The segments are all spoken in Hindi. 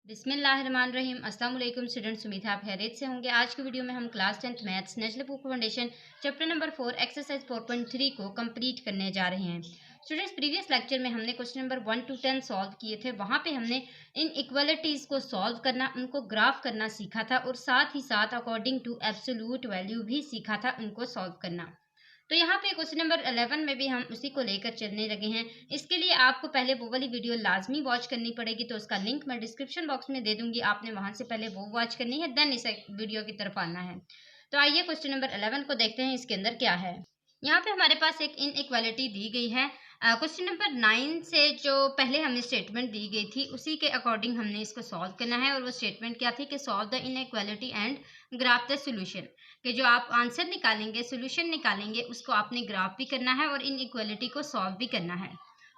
बिस्मिल्लाहिर्रहमानिर्रहीम। अस्सलाम वालेकुम स्टूडेंट्स, उम्मीद है आप खैरियत से होंगे। आज की वीडियो में हम class 10th maths national book foundation chapter number 4 exercise 4.3 को कंप्लीट करने जा रहे हैं। स्टूडेंट्स, प्रीवियस लेक्चर में हमने क्वेश्चन नंबर 1 to 10 सॉल्व किए थे। वहाँ पे हमने इन इक्वलिटीज़ को सॉल्व करना, उनको ग्राफ करना सीखा था और साथ ही साथ अकॉर्डिंग टू एब्सोल्यूट वैल्यू भी सीखा था उनको सॉल्व करना। तो यहाँ पे क्वेश्चन नंबर 11 में भी हम उसी को लेकर चलने लगे हैं। इसके लिए आपको पहले वो वाली वीडियो लाजमी वॉच करनी पड़ेगी, तो उसका लिंक मैं डिस्क्रिप्शन बॉक्स में दे दूंगी। आपने वहां से पहले वो वॉच करनी है, देन इस वीडियो की तरफ आना है। तो आइए क्वेश्चन नंबर 11 को देखते हैं, इसके अंदर क्या है। यहाँ पे हमारे पास एक इनइक्वालिटी दी गई है। क्वेश्चन नंबर 9 से जो पहले हमें स्टेटमेंट दी गई थी उसी के अकॉर्डिंग हमने इसको सॉल्व करना है। और वो स्टेटमेंट क्या थी कि solve the inequality and graph the solution, कि जो आप आंसर निकालेंगे, सोल्यूशन निकालेंगे, उसको आपने ग्राफ भी करना है और इनइक्वालिटी को सॉल्व भी करना है।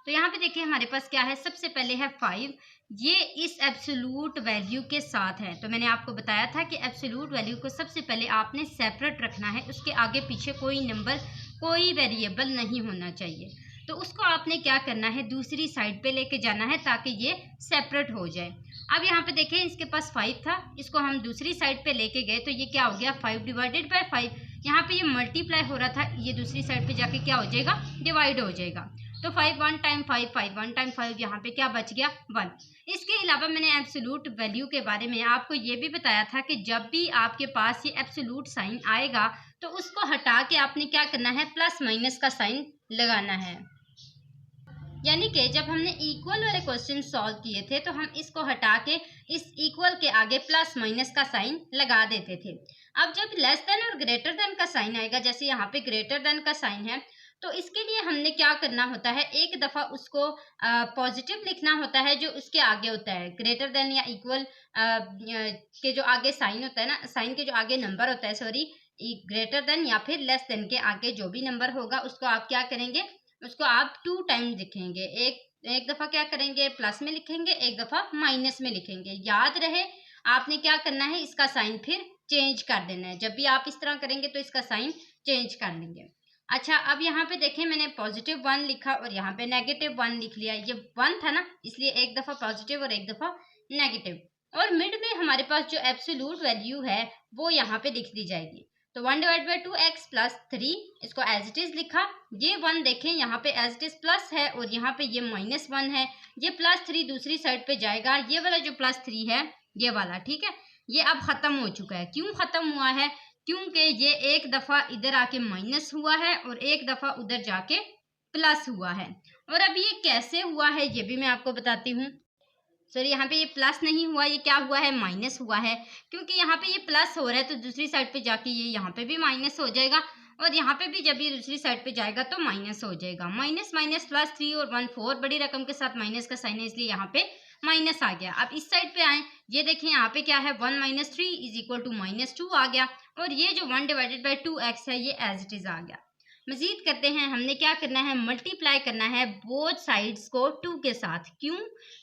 तो यहाँ पे देखिए हमारे पास क्या है। सबसे पहले है 5, ये इस एब्सोल्यूट वैल्यू के साथ है। तो मैंने आपको बताया था कि एब्सोल्यूट वैल्यू को सबसे पहले आपने सेपरेट रखना है, उसके आगे पीछे कोई नंबर, कोई वेरिएबल नहीं होना चाहिए। तो उसको आपने क्या करना है, दूसरी साइड पे लेके जाना है ताकि ये सेपरेट हो जाए। अब यहाँ पे देखें, इसके पास 5 था, इसको हम दूसरी साइड पे लेके गए तो ये क्या हो गया, 5 डिवाइडेड बाय 5। यहाँ पे ये मल्टीप्लाई हो रहा था, ये दूसरी साइड पे जाके क्या हो जाएगा, डिवाइड हो जाएगा। तो 5 1 टाइम 5, 5 1 टाइम 5, यहाँ पे क्या बच गया, 1। इसके अलावा मैंने एब्सोल्यूट वैल्यू के बारे में आपको ये भी बताया था कि जब भी आपके पास ये एब्सोल्यूट साइन आएगा तो उसको हटा के आपने क्या करना है, प्लस माइनस का साइन लगाना है। यानी कि जब हमने इक्वल वाले क्वेश्चन सॉल्व किए थे तो हम इसको हटा के इस इक्वल के आगे प्लस माइनस का साइन लगा देते थे। अब जब लेस देन और ग्रेटर देन का साइन आएगा, जैसे यहाँ पे ग्रेटर देन का साइन है, तो इसके लिए हमने क्या करना होता है, एक दफ़ा उसको पॉजिटिव लिखना होता है जो उसके आगे होता है। ग्रेटर देन या इक्वल के जो आगे साइन होता है ना, साइन के जो आगे नंबर होता है, सॉरी, ग्रेटर देन या फिर लेस देन के आगे जो भी नंबर होगा उसको आप क्या करेंगे, उसको आप 2 टाइम्स लिखेंगे। एक दफ़ा क्या करेंगे, प्लस में लिखेंगे, एक दफ़ा माइनस में लिखेंगे। याद रहे आपने क्या करना है, इसका साइन फिर चेंज कर देना है। जब भी आप इस तरह करेंगे तो इसका साइन चेंज कर देंगे। अच्छा, अब यहाँ पे देखें, मैंने पॉजिटिव 1 लिखा और यहाँ पे नेगेटिव 1 लिख लिया। ये 1 था ना, इसलिए एक दफ़ा पॉजिटिव और एक दफ़ा नेगेटिव। और मिड में हमारे पास जो एब्सोल्यूट वैल्यू है वो यहाँ पे लिख दी जाएगी। तो 1 डिवाइड बाई 2x प्लस 3, इसको एज इट इज लिखा। ये 1 देखें यहाँ पे एज इट इज प्लस है और यहाँ पे ये -1 है। ये +3 दूसरी साइड पे जाएगा। ये वाला जो +3 है, ये वाला, ठीक है, ये अब खत्म हो चुका है। क्यों खत्म हुआ है, क्योंकि ये एक दफा इधर आके माइनस हुआ है और एक दफा उधर जाके प्लस हुआ है। और अब ये कैसे हुआ है ये भी मैं आपको बताती हूँ। सॉरी, यहाँ पे ये प्लस नहीं हुआ, ये क्या हुआ है, माइनस हुआ है। क्योंकि यहाँ पे ये प्लस हो रहा है तो दूसरी साइड पे जाके ये यहाँ पे भी माइनस हो जाएगा और यहाँ पे भी जब ये दूसरी साइड पे जाएगा तो माइनस हो जाएगा। माइनस माइनस प्लस 3 और 1 4, बड़ी रकम के साथ माइनस का साइन है इसलिए यहाँ पे माइनस आ गया। अब इस साइड पे आए, ये देखें यहाँ पे क्या है, 1 - 3 इज इक्वल टू -2 आ गया। और ये जो 1 डिवाइडेड बाई 2x है ये एज इट इज आ गया। मजीद करते हैं, हमने क्या करना है, मल्टीप्लाई करना है बोथ साइड्स को 2 के साथ। क्यों,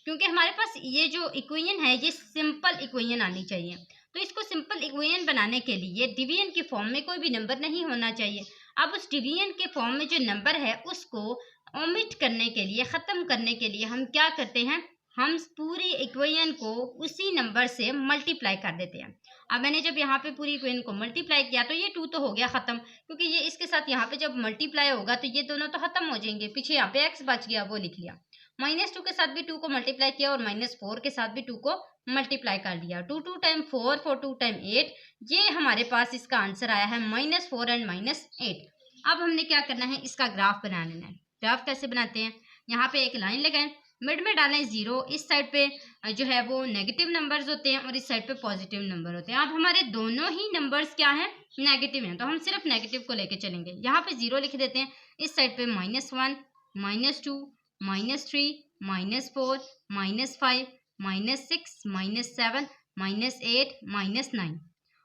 क्योंकि हमारे पास ये जो इक्वेशन है ये सिंपल इक्वेशन आनी चाहिए। तो इसको सिंपल इक्वेशन बनाने के लिए डिवीजन के फॉर्म में कोई भी नंबर नहीं होना चाहिए। अब उस डिवीजन के फॉर्म में जो नंबर है उसको ओमिट करने के लिए, ख़त्म करने के लिए हम क्या करते हैं, हम पूरी इक्वेशन को उसी नंबर से मल्टीप्लाई कर देते हैं। अब मैंने जब यहाँ पे पूरी इक्वेशन को मल्टीप्लाई किया तो ये 2 तो हो गया ख़त्म, क्योंकि ये इसके साथ यहाँ पे जब मल्टीप्लाई होगा तो ये दोनों तो ख़त्म हो जाएंगे। पीछे यहाँ पे x बच गया, वो लिख लिया। -2 के साथ भी 2 को मल्टीप्लाई किया और -4 के साथ भी 2 को मल्टीप्लाई कर दिया। 2 2 टाइम 4, 4 2 टाइम 8, ये हमारे पास इसका आंसर आया है -4 एंड -8। अब हमने क्या करना है, इसका ग्राफ बना लेना है। ग्राफ कैसे बनाते हैं, यहाँ पे एक लाइन लगाएं, मिड में डालें 0, इस साइड पे जो है वो नेगेटिव नंबर्स होते हैं और इस साइड पे पॉजिटिव नंबर होते हैं। अब हमारे दोनों ही नंबर्स क्या हैं, नेगेटिव हैं, तो हम सिर्फ नेगेटिव को लेके चलेंगे। यहाँ पे 0 लिख देते हैं, इस साइड पे -1 -2 -3 -4 -5 -6 -7 -8 -9।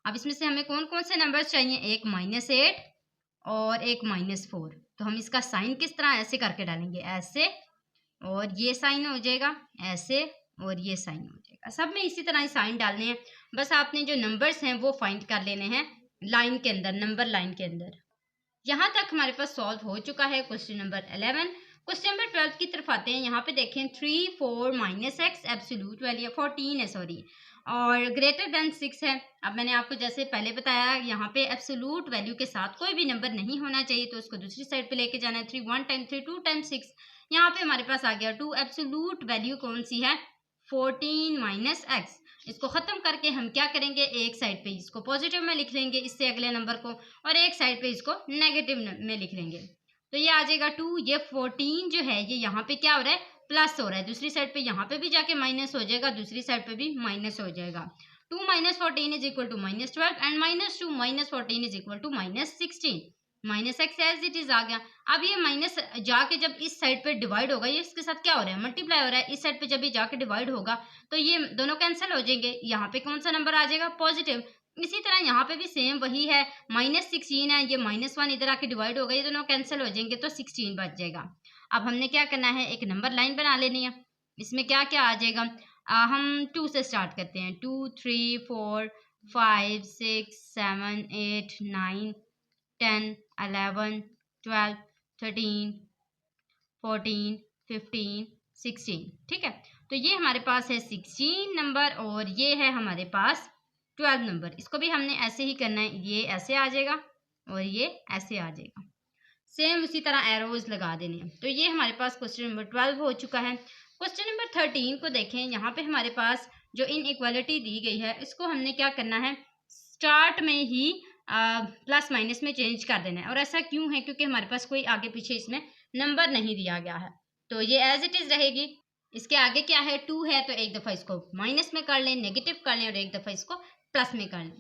अब इसमें से हमें कौन कौन से नंबर्स चाहिए, एक -8 और एक -4। तो हम इसका साइन किस तरह, ऐसे करके डालेंगे, ऐसे, और ये साइन हो जाएगा ऐसे, और ये साइन हो जाएगा। सब में इसी तरह ही साइन डालने हैं। बस आपने जो नंबर्स हैं वो फाइंड कर लेने हैं लाइन के अंदर, नंबर लाइन के अंदर। यहाँ तक हमारे पास सॉल्व हो चुका है क्वेश्चन नंबर 11। क्वेश्चन नंबर 12 की तरफ आते हैं। यहाँ पे देखें 3 4 माइनस एक्स एब्सोल्यूट वैल्यू 14 है सॉरी, और ग्रेटर देन 6 है। अब मैंने आपको जैसे पहले बताया यहाँ पे एब्सोल्यूट वैल्यू के साथ कोई भी नंबर नहीं होना चाहिए, तो उसको दूसरी साइड पे लेके जाना है। 3 1 टाइम 3 2 टाइम 6, यहाँ पे हमारे पास आ गया 2। एब्सोल्यूट वैल्यू कौन सी है? 14 माइनस एक्स। इसको खत्म करके हम क्या करेंगे, एक साइड पे इसको पॉजिटिव में लिख लेंगे इससे अगले नंबर को, और एक साइड पे इसको नेगेटिव में लिख लेंगे। तो ये आ जाएगा 2। ये 14 जो है ये यहाँ पे क्या हो रहा है, प्लस हो रहा है। दूसरी साइड पे यहाँ पे भी जाके माइनस हो जाएगा, दूसरी साइड पे भी माइनस हो जाएगा। 2 minus 14 is equal to minus 12 and minus 2 minus 14 is equal to minus 16। Minus x as it is आ गया। अब ये माइनस जाके जब इस साइड पे डिवाइड होगा, ये इसके साथ क्या हो रहा है, मल्टीप्लाई हो रहा है। इस साइड पे जब ये जाके डिवाइड होगा तो ये दोनों कैंसिल हो जाएंगे। यहाँ पे कौन सा नंबर आ जाएगा, पॉजिटिव। इसी तरह यहाँ पे भी सेम वही है, माइनस 16 है, ये माइनस 1 इधर आके डिवाइड होगा, ये दोनों कैंसिल हो जाएंगे तो 16 बच जाएगा। अब हमने क्या करना है, एक नंबर लाइन बना लेनी है। इसमें क्या क्या आ जाएगा, हम 2 से स्टार्ट करते हैं। 2 3 4 5 6 7 8 9 10 11 12 13 14 15 16। ठीक है, तो ये हमारे पास है 16 नंबर और ये है हमारे पास 12 नंबर। इसको भी हमने ऐसे ही करना है, ये ऐसे आ जाएगा और ये ऐसे आ जाएगा, सेम उसी तरह एरोज लगा देने हैं। तो ये हमारे पास क्वेश्चन नंबर 12 हो चुका है। क्वेश्चन नंबर 13 को देखें। यहाँ पे हमारे पास जो इनइक्वालिटी दी गई है इसको हमने क्या करना है, स्टार्ट में ही प्लस माइनस में चेंज कर देना है। और ऐसा क्यों है, क्योंकि हमारे पास कोई आगे पीछे इसमें नंबर नहीं दिया गया है, तो ये एज इट इज रहेगी। इसके आगे क्या है, 2 है, तो एक दफ़ा इसको माइनस में कर लें, नेगेटिव कर लें, और एक दफ़ा इसको प्लस में कर लें।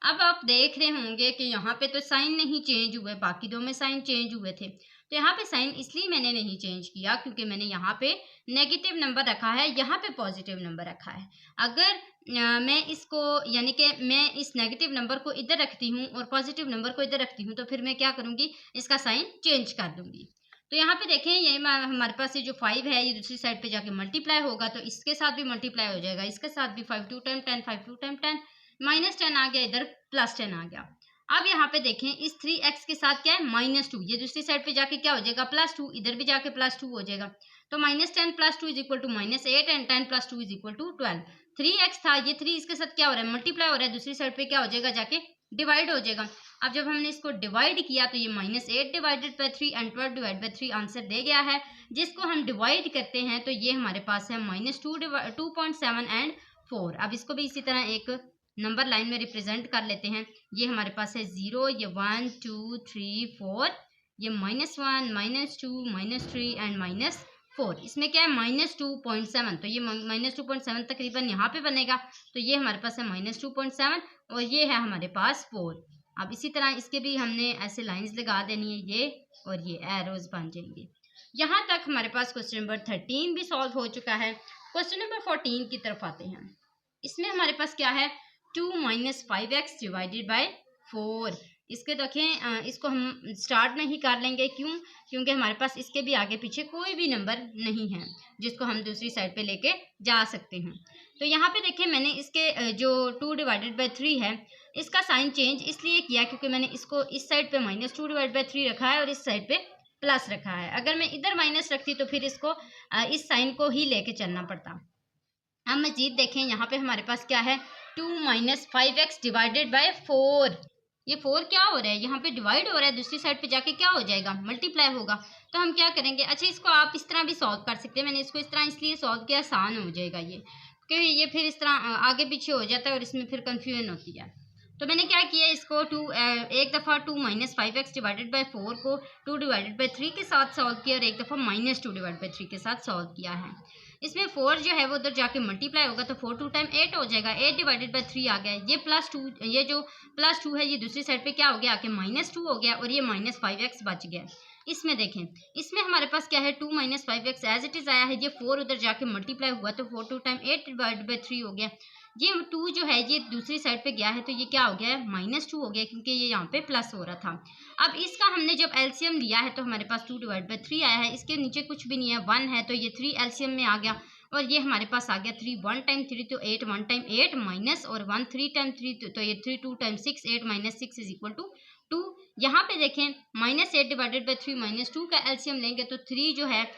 अब आप देख रहे होंगे कि यहाँ पे तो साइन नहीं चेंज हुए, बाकी दो में साइन चेंज हुए थे। तो यहाँ पे साइन इसलिए मैंने नहीं चेंज किया क्योंकि मैंने यहाँ पे नेगेटिव नंबर रखा है, यहाँ पे पॉजिटिव नंबर रखा है। अगर मैं इसको यानी कि मैं इस नेगेटिव नंबर को इधर रखती हूँ और पॉजिटिव नंबर को इधर रखती हूँ, तो फिर मैं क्या करूँगी, इसका साइन चेंज कर दूँगी। तो यहाँ पे देखें, ये हमारे पास ये जो 5 है ये दूसरी साइड पे जाके मल्टीप्लाई होगा, तो इसके साथ भी मल्टीप्लाई हो जाएगा, इसके साथ भी 5 2 टाइम 10 5 2 टाइम 10 माइनस 10 आ गया, इधर प्लस 10 आ गया। अब यहाँ पे देखें इस 3x के साथ क्या है, -2, ये दूसरी साइड पे जाके क्या हो जाएगा, +2, इधर भी जाके +2 हो जाएगा। तो -10 + 2 is equal to -8 and 10 + 2 is equal to 12। 3x था, ये 3 इसके साथ क्या हो रहा है, मल्टीप्लाई हो रहा है, दूसरी साइड पे क्या हो जाएगा, जाके डिवाइड हो जाएगा। अब जब हमने इसको डिवाइड किया तो ये -8 divided by 3 and 12 divide by 3 answer दे गया है। जिसको हम डिवाइड करते हैं तो ये हमारे पास है -2.7 एंड 4। अब इसको भी इसी तरह एक नंबर लाइन में रिप्रेजेंट कर लेते हैं। ये हमारे पास है 0, ये 1 2 3 4, ये -1 -2 -3 एंड -4। इसमें क्या है, -2.7, तो ये -2.7 तकरीबन यहाँ पे बनेगा। तो ये हमारे पास है -2.7 और ये है हमारे पास 4। अब इसी तरह इसके भी हमने ऐसे लाइंस लगा देनी है, ये और ये एरोज बन जाएंगे। यहाँ तक हमारे पास क्वेश्चन नंबर 13 भी सॉल्व हो चुका है। क्वेश्चन नंबर 14 की तरफ आते हैं। इसमें हमारे पास क्या है, 2 - 5x डिवाइडेड बाय 4। इसके देखें, इसको हम स्टार्ट में ही कर लेंगे, क्यों, क्योंकि हमारे पास इसके भी आगे पीछे कोई भी नंबर नहीं है जिसको हम दूसरी साइड पे लेके जा सकते हैं। तो यहाँ पे देखें, मैंने इसके जो 2 डिवाइडेड बाय 3 है इसका साइन चेंज इसलिए किया क्योंकि मैंने इसको इस साइड पे -2 डिवाइड बाय 3 रखा है और इस साइड पे प्लस रखा है। अगर मैं इधर माइनस रखती तो फिर इसको इस साइन को ही लेके चलना पड़ता। अब मजीद देखें, यहाँ पे हमारे पास क्या है, 2 - 5x डिवाइडेड बाय 4। ये 4 क्या हो रहा है, यहाँ पे डिवाइड हो रहा है, दूसरी साइड पे जाके क्या हो जाएगा, मल्टीप्लाई होगा। तो हम क्या करेंगे, अच्छा इसको आप इस तरह भी सॉल्व कर सकते हैं। मैंने इसको इस तरह इसलिए सॉल्व किया, आसान हो जाएगा ये, क्योंकि ये फिर इस तरह आगे पीछे हो जाता है और इसमें फिर कन्फ्यूजन होती है। तो मैंने क्या किया, इसको एक दफ़ा 2 - 5x डिवाइडेड बाय 4 को 2 डिवाइडेड बाय 3 के साथ सॉल्व किया और एक दफ़ा -2 डिवाइड बाय 3 के साथ सॉल्व किया है। इसमें 4 जो है वो उधर जाके मल्टीप्लाई होगा, तो 4 2 टाइम 8 हो जाएगा, 8 डिवाइडेड बाय 3 आ गया। ये +2, ये जो +2 है ये दूसरी साइड पे क्या हो गया, आके -2 हो गया और ये -5x बच गया। इसमें देखें, इसमें हमारे पास क्या है, 2 - 5x एज इट इज़ आया है, ये 4 उधर जाके मल्टीप्लाई हुआ तो 4 2 टाइम 8 डिवाइडेड बाय 3 हो गया। ये 2 जो है ये दूसरी साइड पे गया है तो ये क्या हो गया है, -2 हो गया, क्योंकि ये यहाँ पे प्लस हो रहा था। अब इसका हमने जब एलसीएम लिया है तो हमारे पास 2 डिवाइड बाय 3 आया है। इसके नीचे कुछ भी नहीं है, 1 है, तो ये 3 एलसीएम में आ गया और ये हमारे पास आ गया 3 1 टाइम 3 तो 8 1 टाइम 8 माइनस और 1 3 टाइम 3 तो ये 3 2 टाइम 6 8 - 6 इज इक्वल टू 2। यहाँ पे देखें -8 डिवाइडेड बाई 3 -2 का एलसीएम लेंगे तो 3 जो है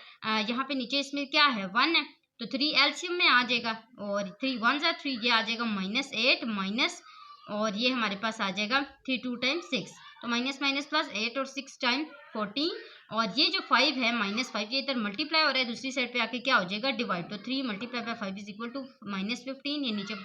यहाँ पे नीचे इसमें क्या है 1 है, तो 3 एलसीएम में आ जाएगा और 3 1 ज़ा 3, ये आ जाएगा -8 माइनस, और ये हमारे पास आ जाएगा 3 2 टाइम्स 6, तो माइनस माइनस प्लस 8 और 6 टाइम 14, और ये जो 5 है -5 ये इधर मल्टीप्लाई हो रहा है, दूसरी साइड पे आके क्या हो जाएगा डिवाइड, तो 3 × 5 इज इक्वल टू -15, ये नीचे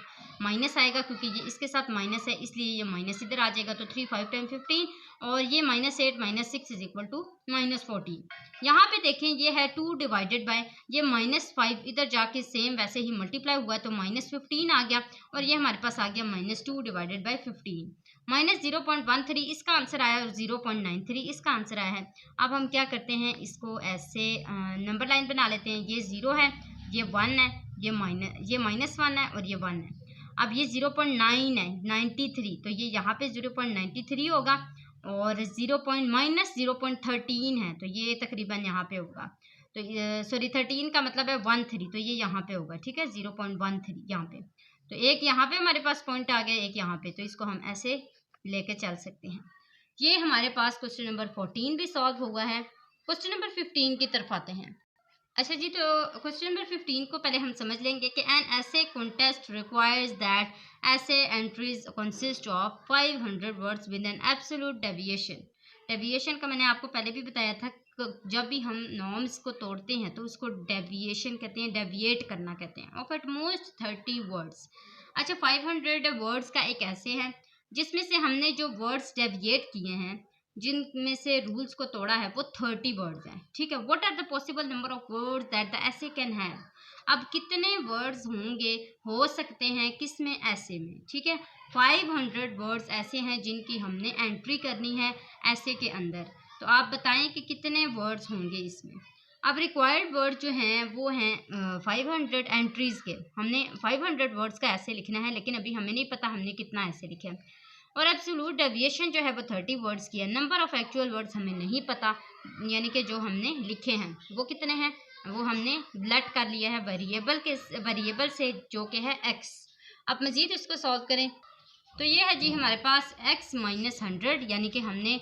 माइनस आएगा क्योंकि ये इसके साथ माइनस है इसलिए ये माइनस इधर आ जाएगा, तो 3 5 टाइम 15, और ये -8 -6 इज इक्वल टू -14। यहाँ पे देखें ये है 2 डिवाइडेड बाय ये -5 इधर जाके सेम वैसे ही मल्टीप्लाई हुआ तो -15 आ गया, और ये हमारे पास आ गया -2 डिवाइडेड बाय 15, -0.13 इसका आंसर आया और 0.93 इसका आंसर आया है। अब हम क्या करते हैं, इसको ऐसे नंबर लाइन बना लेते हैं, ये 0 है, ये 1 है, ये -1 है और ये 1 है। अब ये 0.9 है 93, तो ये यहाँ पे 0.93 होगा, और -0.13 है तो ये तकरीबन यहाँ पे होगा, तो सॉरी 13 का मतलब है 13, तो ये यहाँ पे होगा, ठीक है 0.13 यहाँ पे, तो एक यहाँ पे हमारे पास पॉइंट आ गया, एक यहाँ पे, तो इसको हम ऐसे लेके चल सकते हैं। ये हमारे पास क्वेश्चन नंबर 14 भी सॉल्व हुआ है। क्वेश्चन नंबर 15 की तरफ आते हैं। अच्छा जी, तो क्वेश्चन नंबर 15 को पहले हम समझ लेंगे कि एन ऐसे कॉन्टेस्ट रिक्वायर्स दैट ऐसे entries consist of 500 words with an absolute deviation. Deviation का मैंने आपको पहले भी बताया था, जब भी हम नॉर्म्स को तोड़ते हैं तो उसको डेविएशन कहते हैं, डेविएट करना कहते हैं, ऑफ एट मोस्ट 30 वर्ड्स। अच्छा, 500 वर्ड्स का एक ऐसे है जिसमें से हमने जो वर्ड्स डेविएट किए हैं, जिनमें से रूल्स को तोड़ा है, वो 30 वर्ड्स हैं, ठीक है। What are the possible number of words that the ऐसे कैन हैव। अब कितने वर्ड्स होंगे, हो सकते हैं किस में, ऐसे में, ठीक है। 500 वर्ड्स ऐसे हैं जिनकी हमने एंट्री करनी है ऐसे के अंदर, तो आप बताएं कि कितने वर्ड्स होंगे इसमें। अब रिक्वायर्ड वर्ड जो हैं वो हैं 500 एंट्रीज़ के, हमने 500 वर्ड्स का ऐसे लिखना है, लेकिन अभी हमें नहीं पता हमने कितना ऐसे लिखे हैं, और एब्सोल्यूट डेविएशन जो है वो 30 वर्ड्स की है। नंबर ऑफ एक्चुअल वर्ड्स हमें नहीं पता, यानी कि जो हमने लिखे हैं वो कितने हैं, वो हमने ब्लट कर लिया है वेरिएबल से जो कि है x। अब मज़ीद इसको सॉल्व करें तो ये है जी हमारे पास x -100, यानी कि हमने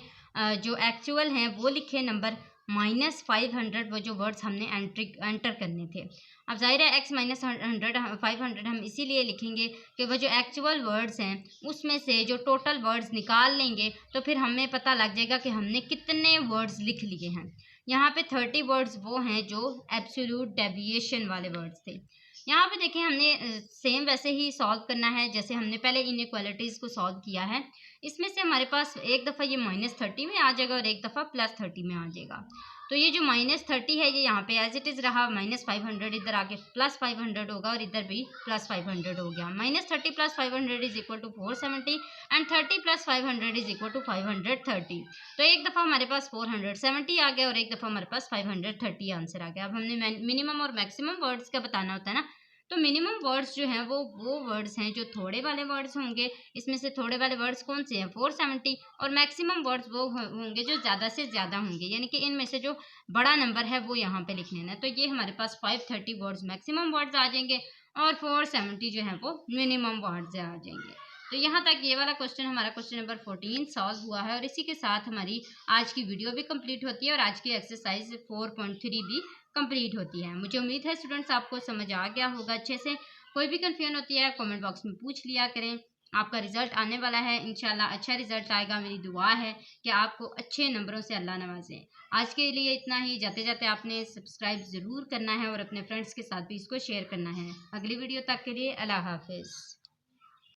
जो एक्चुअल हैं वो लिखे नंबर, -500 वो जो वर्ड्स हमने एंटर करने थे। अब जाहिर है x -100 500 हम इसीलिए लिखेंगे कि वो जो एक्चुअल वर्ड्स हैं उसमें से जो टोटल वर्ड्स निकाल लेंगे तो फिर हमें पता लग जाएगा कि हमने कितने वर्ड्स लिख लिए हैं। यहाँ पे 30 वर्ड्स वो हैं जो एब्सोल्यूट डेविएशन वाले वर्ड्स थे। यहाँ पे देखें हमने सेम वैसे ही सॉल्व करना है जैसे हमने पहले इनइक्वालिटीज़ को सॉल्व किया है। इसमें से हमारे पास एक दफ़ा ये -30 में आ जाएगा और एक दफ़ा +30 में आ जाएगा। तो ये जो -30 है ये यहाँ पे एज इट इज़ रहा, -500 इधर आके +500 होगा और इधर भी +500 हो गया। -30 + 500 is equal to 470 and 30 + 500 is equal to 530। तो एक दफ़ा हमारे पास 470 आ गया और एक दफ़ा हमारे पास 530 आंसर आ गया। अब हमने मिनिमम और मैक्सिमम वर्ड्स का बताना होता है ना, तो मिनिमम वर्ड्स जो हैं वो वर्ड्स हैं जो थोड़े वाले वर्ड्स होंगे। इसमें से थोड़े वाले वर्ड्स कौन से हैं, 470, और मैक्सिमम वर्ड्स वो होंगे जो ज़्यादा से ज़्यादा होंगे, यानी कि इनमें से जो बड़ा नंबर है वो यहाँ पे लिख लेना है। तो ये हमारे पास 530 वर्ड्स मैक्सिमम वर्ड्स आ जाएंगे और 470 जो है वो मिनिमम वर्ड्स आ जाएंगे। तो यहाँ तक ये वाला क्वेश्चन हमारा क्वेश्चन नंबर 14 सॉल्व हुआ है और इसी के साथ हमारी आज की वीडियो भी कंप्लीट होती है और आज की एक्सरसाइज 4.3 भी कंप्लीट होती है। मुझे उम्मीद है स्टूडेंट्स आपको समझ आ गया होगा अच्छे से। कोई भी कन्फ्यूजन होती है कमेंट बॉक्स में पूछ लिया करें। आपका रिजल्ट आने वाला है, इंशाल्लाह अच्छा रिजल्ट आएगा। मेरी दुआ है कि आपको अच्छे नंबरों से अल्लाह नवाजे। आज के लिए इतना ही। जाते जाते आपने सब्सक्राइब ज़रूर करना है और अपने फ्रेंड्स के साथ भी इसको शेयर करना है। अगली वीडियो तक के लिए अल्लाह हाफिज़।